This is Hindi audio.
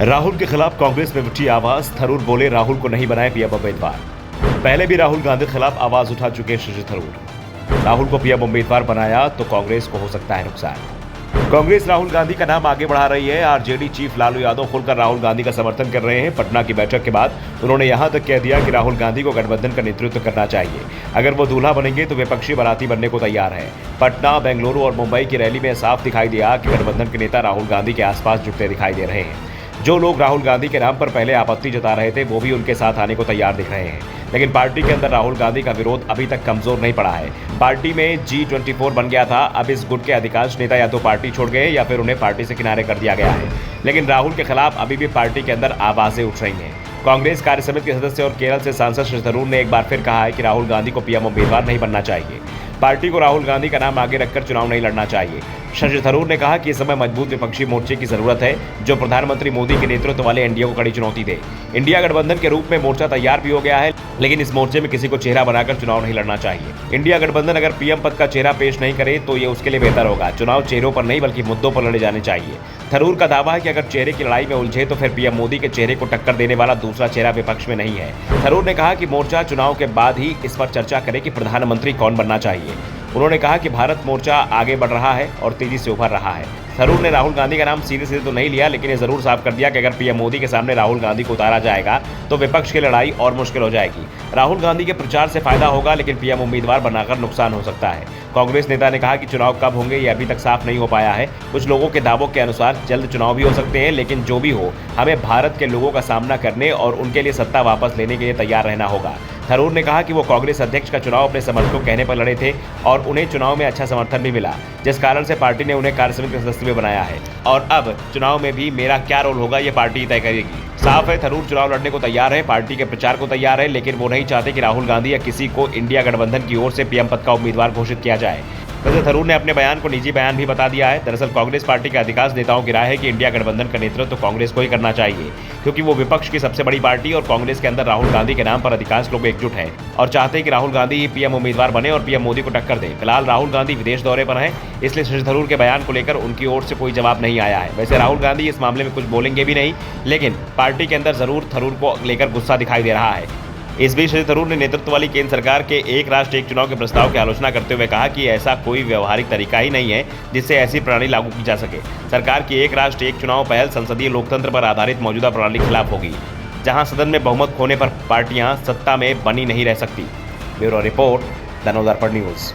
राहुल के खिलाफ कांग्रेस में उठी आवाज। थरूर बोले राहुल को नहीं बनाए पीएम उम्मीदवार। पहले भी राहुल गांधी के खिलाफ आवाज उठा चुके शशि थरूर। राहुल को पीएम उम्मीदवार बनाया तो कांग्रेस को हो सकता है नुकसान। कांग्रेस राहुल गांधी का नाम आगे बढ़ा रही है। आरजेडी चीफ लालू यादव खुलकर राहुल गांधी का समर्थन कर रहे हैं। पटना की बैठक के बाद उन्होंने यहां तक कह दिया कि राहुल गांधी को गठबंधन का नेतृत्व करना चाहिए। अगर वो दूल्हा बनेंगे तो विपक्षी बाराती बनने को तैयार है। पटना, बेंगलुरु और मुंबई की रैली में साफ दिखाई दिया कि गठबंधन के नेता राहुल गांधी के आसपास जुटते दिखाई दे रहे हैं। जो लोग राहुल गांधी के नाम पर पहले आपत्ति जता रहे थे वो भी उनके साथ आने को तैयार दिख रहे हैं। लेकिन पार्टी के अंदर राहुल गांधी का विरोध अभी तक कमजोर नहीं पड़ा है। पार्टी में G24 बन गया था। अब इस गुट के अधिकांश नेता या तो पार्टी छोड़ गए या फिर उन्हें पार्टी से किनारे कर दिया गया है। लेकिन राहुल के खिलाफ अभी भी पार्टी के अंदर आवाजें उठ रही हैं। कांग्रेस कार्य समिति के सदस्य और केरल से सांसद शशि थरूर ने एक बार फिर कहा है कि राहुल गांधी को पीएम उम्मीदवार नहीं बनना चाहिए। पार्टी को राहुल गांधी का नाम आगे रखकर चुनाव नहीं लड़ना चाहिए। शशि थरूर ने कहा कि इस समय मजबूत विपक्षी मोर्चे की जरूरत है जो प्रधानमंत्री मोदी के नेतृत्व वाले एनडीए को कड़ी चुनौती दे। इंडिया गठबंधन के रूप में मोर्चा तैयार भी हो गया है, लेकिन इस मोर्चे में किसी को चेहरा बनाकर चुनाव नहीं लड़ना चाहिए। इंडिया गठबंधन अगर पीएम पद का चेहरा पेश नहीं करे तो ये उसके लिए बेहतर होगा। चुनाव चेहरों पर नहीं बल्कि मुद्दों पर लड़े जाने चाहिए। थरूर का दावा है कि अगर चेहरे की लड़ाई में उलझे तो फिर पीएम मोदी के चेहरे को टक्कर देने वाला दूसरा चेहरा विपक्ष में नहीं है। थरूर ने कहा कि मोर्चा चुनाव के बाद ही इस पर चर्चा करे कि प्रधानमंत्री कौन बनना चाहिए। उन्होंने कहा कि भारत मोर्चा आगे बढ़ रहा है और तेजी से उभर रहा है। थरूर ने राहुल गांधी का नाम सीधे सीधे तो नहीं लिया, लेकिन ये जरूर साफ कर दिया कि अगर पीएम मोदी के सामने राहुल गांधी को उतारा जाएगा तो विपक्ष की लड़ाई और मुश्किल हो जाएगी। राहुल गांधी के प्रचार से फायदा होगा, लेकिन पीएम उम्मीदवार बनाकर नुकसान हो सकता है। कांग्रेस नेता ने कहा कि चुनाव कब होंगे ये अभी तक साफ नहीं हो पाया है। कुछ लोगों के दावों के अनुसार जल्द चुनाव भी हो सकते हैं, लेकिन जो भी हो हमें भारत के लोगों का सामना करने और उनके लिए सत्ता वापस लेने के लिए तैयार रहना होगा। थरूर ने कहा कि वो कांग्रेस अध्यक्ष का चुनाव अपने समर्थकों कहने पर लड़े थे और उन्हें चुनाव में अच्छा समर्थन भी मिला, जिस कारण से पार्टी ने उन्हें कार्य समिति का सदस्य भी बनाया है। और अब चुनाव में भी मेरा क्या रोल होगा ये पार्टी तय करेगी। साफ है, थरूर चुनाव लड़ने को तैयार है, पार्टी के प्रचार को तैयार है, लेकिन वो नहीं चाहते कि राहुल गांधी या किसी को इंडिया गठबंधन की ओर से पीएम पद का उम्मीदवार घोषित किया जाए। वैसे थरूर ने अपने बयान को निजी बयान भी बता दिया है। दरअसल कांग्रेस पार्टी के अधिकांश नेताओं की राय है कि इंडिया गठबंधन का नेतृत्व तो कांग्रेस को ही करना चाहिए, क्योंकि वो विपक्ष की सबसे बड़ी पार्टी और कांग्रेस के अंदर राहुल गांधी के नाम पर अधिकांश लोग एकजुट हैं और चाहते हैं कि राहुल गांधी ही पीएम उम्मीदवार बने और पीएम मोदी को टक्कर दे। फिलहाल राहुल गांधी विदेश दौरे पर हैं, इसलिए शशि थरूर के बयान को लेकर उनकी ओर से कोई जवाब नहीं आया है। वैसे राहुल गांधी इस मामले में कुछ बोलेंगे भी नहीं, लेकिन पार्टी के अंदर जरूर थरूर को लेकर गुस्सा दिखाई दे रहा है। इस बीच शशि थरूर ने नेतृत्व वाली केंद्र सरकार के एक राष्ट्र एक चुनाव के प्रस्ताव की आलोचना करते हुए कहा कि ऐसा कोई व्यवहारिक तरीका ही नहीं है जिससे ऐसी प्रणाली लागू की जा सके। सरकार की एक राष्ट्र एक चुनाव पहल संसदीय लोकतंत्र पर आधारित मौजूदा प्रणाली के खिलाफ होगी, जहां सदन में बहुमत खोने पर पार्टियां सत्ता में बनी नहीं रह सकती। Bureau report, the Navdarpan news.